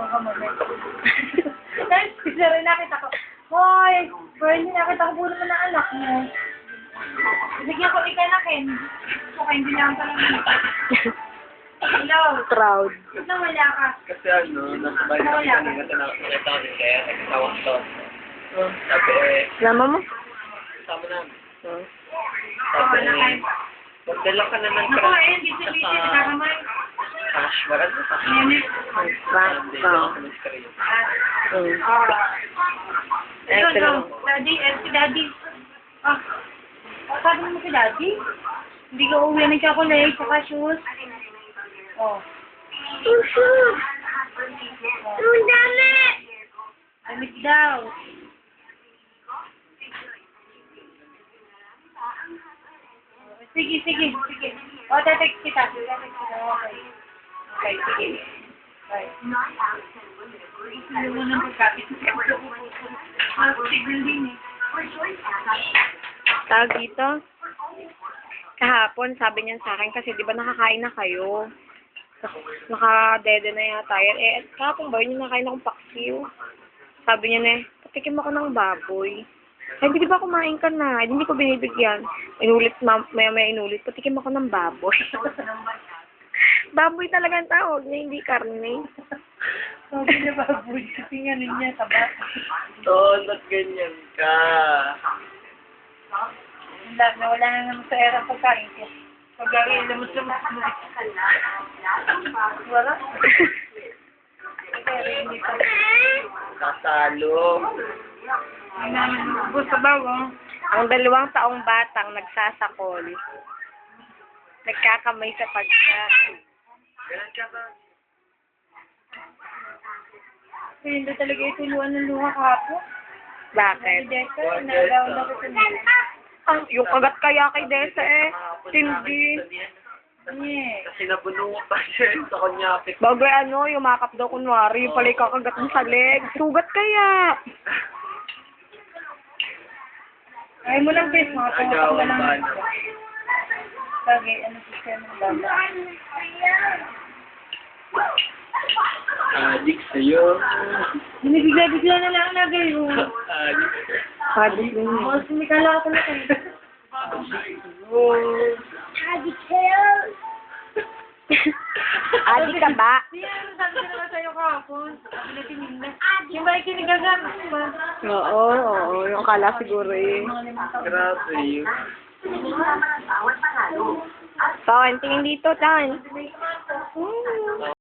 ka muna. Dahil sila rin nakita ko, hoy, hindi nakita ko po naman na anak mo. Bigyan ko ikanakin. Okay, hindi lang ka lang. Hello. Proud. Nawala ka. Kasi nasa bahay na kami kanina, nakita ko din kaya, nagtawag to. Sabi Lama mo? kasama namin. Oo, nakay. Magdala ka na ng Naku, busy, nakakamay. sa Kashwaran. Nene. Ito, no. Daddy, si Daddy. Sabi mo si Daddy? Hindi ka uwi ng chocolate, saka shoes. Oh. Ang dami! Damit daw. Sige. O, text kita. Okay. Okay, sige. Right. Hindi mo nang pagkapit. Signal din eh. Tawag dito? Kahapon, sabi niya sa akin, kasi di ba nakakain na kayo? Naka-dede na yata yan. Kahapon ba yun yung nakain akong paksiw? Sabi niya na patikim ako ng baboy. Sabi, di ba kumain ka na? Hindi ko binibigyan. Inulit, maya inulit. Patikim ako ng baboy. Baboy talaga ang tawag niya, hindi karne. Sabi niya baboy. Kasi nga niya, taba. Ba't ganyan ka? Wala na naman sa era pagkain ko. Pag-gawin naman sa mas mo. Wala? Pero hindi pa. Kasalo. Hindi naman ubos sa bawang. Ang 2 taong batang nagsasakol. Nagkakamay sa pagkain. Ganyan ka ba? Hindi talaga ituluan ng luha kahapon. Bakit? Desa, nagaw na ko sa Yung kagat kaya kay Desa Tindi. Yeah. Kasi nabunungo pa siya sa kanyapit. Bagay yumakap daw kunwari, yung pala kakagat mo sa leg. Sugat kaya. Ay mo lang, Chris. Mga pangatang Agawan na ba lang. na? Bagay, system ng baba. Adik sa'yo. Binibigla-bigla na lang lagay mo. Adik. Sabi ko Oo, sumikala ako na kayo. Adi ka ba? Siya, sabi ko naman sa'yo kahapon. Sabi na tinignan. Yung ba ikinigagan ba? Oo. Yung kala siguro eh. Grabe yun. Tan, tingin dito, Tan.